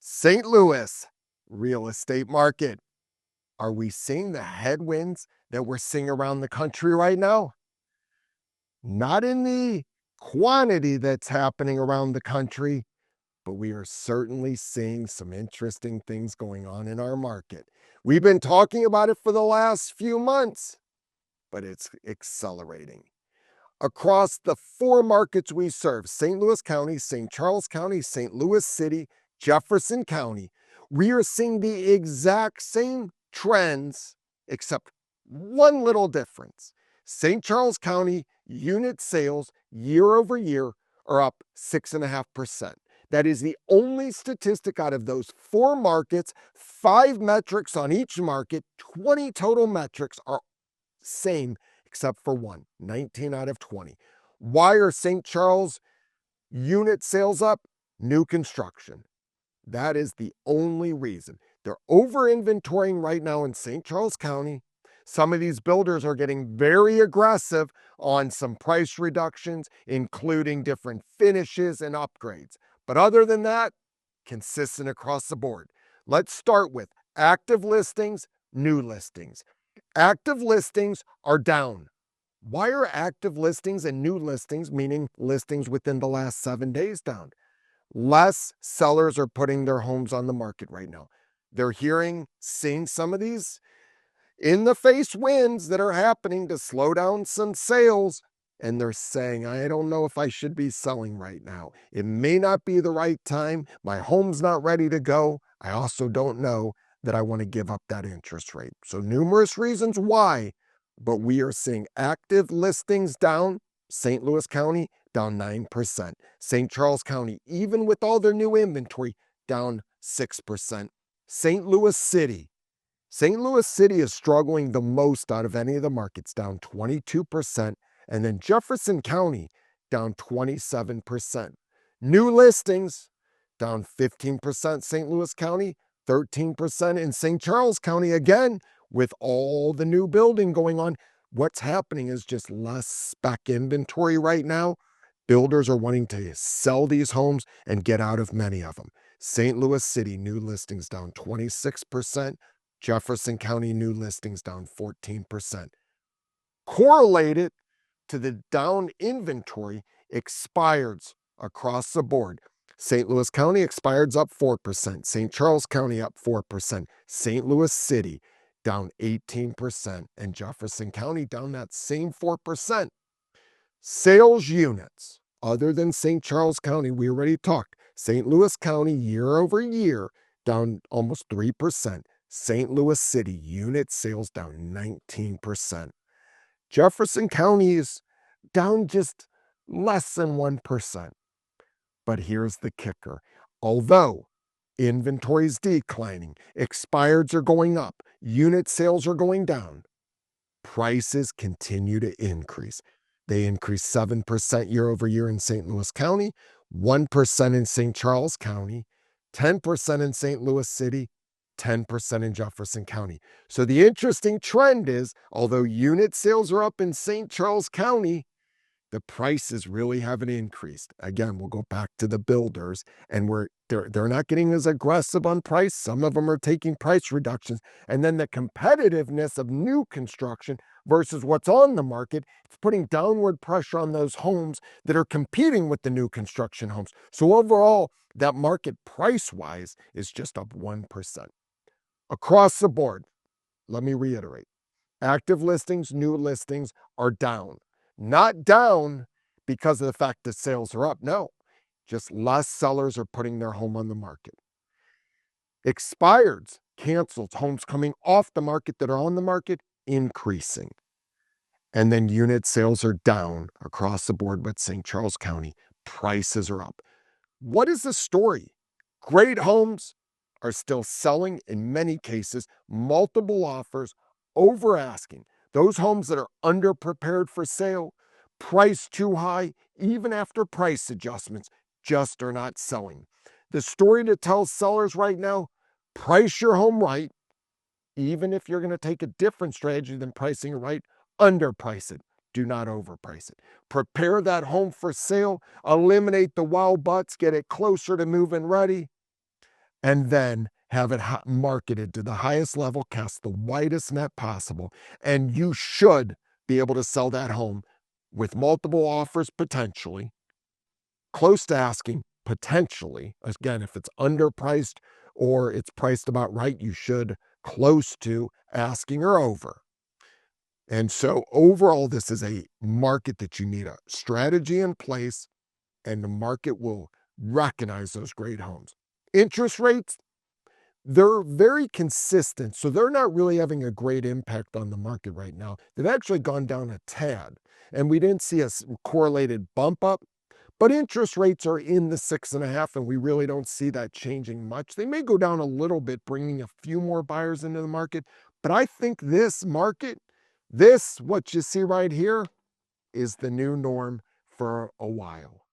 St. Louis real estate market. Are we seeing the headwinds that we're seeing around the country right now? Not in the quantity that's happening around the country, but we are certainly seeing some interesting things going on in our market. We've been talking about it for the last few months, but it's accelerating. Across the four markets we serve, St. Louis County, St. Charles County, St. Louis City, Jefferson County, we are seeing the exact same trends, except one little difference. St. Charles County unit sales year over year are up 6.5%. That is the only statistic out of those four markets, 5 metrics on each market, 20 total metrics are same except for one, 19 out of 20. Why are St. Charles unit sales up? New construction. That is the only reason. They're over inventorying right now in St. Charles County. Some of these builders are getting very aggressive on some price reductions, including different finishes and upgrades. But other than that, consistent across the board. Let's start with active listings, new listings. Active listings are down. Why are active listings and new listings, meaning listings within the last 7 days, down? Less sellers are putting their homes on the market right now. They're seeing some of these in the face winds that are happening to slow down some sales. And they're saying, I don't know if I should be selling right now. It may not be the right time. My home's not ready to go. I also don't know that I want to give up that interest rate. So numerous reasons why, but we are seeing active listings down. St. Louis County down 9%. St. Charles County, even with all their new inventory, down 6%. St. Louis City. St. Louis City is struggling the most out of any of the markets, down 22%. And then Jefferson County down 27%. New listings down 15%. St. Louis County, 13% in St. Charles County. Again, with all the new building going on, what's happening is just less spec inventory right now. Builders are wanting to sell these homes and get out of many of them. St. Louis City, new listings down 26%. Jefferson County, new listings down 14%. Correlated to the down inventory, expireds across the board. St. Louis County expireds up 4%. St. Charles County up 4%. St. Louis City down 18%. And Jefferson County down that same 4%. Sales units, other than St. Charles County, we already talked. St. Louis County year over year down almost 3%. St. Louis City unit sales down 19%. Jefferson County is down just less than 1%. But here's the kicker. Although inventory is declining, expireds are going up, unit sales are going down, prices continue to increase. They increased 7% year over year in St. Louis County, 1% in St. Charles County, 10% in St. Louis City, 10% in Jefferson County. So the interesting trend is, although unit sales are up in St. Charles County, the prices really haven't increased. Again, we'll go back to the builders, and they're not getting as aggressive on price. Some of them are taking price reductions. And then the competitiveness of new construction versus what's on the market, it's putting downward pressure on those homes that are competing with the new construction homes. So overall, that market price-wise is just up 1%. Across the board, let me reiterate, active listings, new listings are down. Not down because of the fact that sales are up. No, just less sellers are putting their home on the market. Expireds, canceled, homes coming off the market that are on the market, increasing. And then unit sales are down across the board with St. Charles County. Prices are up. What is the story? Great homes are still selling, in many cases, multiple offers, over asking. Those homes that are underprepared for sale, priced too high, even after price adjustments, just are not selling. The story to tell sellers right now, price your home right. Even if you're going to take a different strategy than pricing it right, underprice it. Do not overprice it. Prepare that home for sale. Eliminate the wow buts. Get it closer to move-in ready. and then have it marketed to the highest level, cast the widest net possible, and you should be able to sell that home with multiple offers potentially, close to asking potentially. Again, if it's underpriced or it's priced about right, you should close to asking or over. And so overall, this is a market that you need a strategy in place, and the market will recognize those great homes. Interest rates, they're very consistent, so they're not really having a great impact on the market right now. They've actually gone down a tad, and we didn't see a correlated bump up, but interest rates are in the 6.5, and we really don't see that changing much. They may go down a little bit, bringing a few more buyers into the market, but I think this market, what you see right here, is the new norm for a while.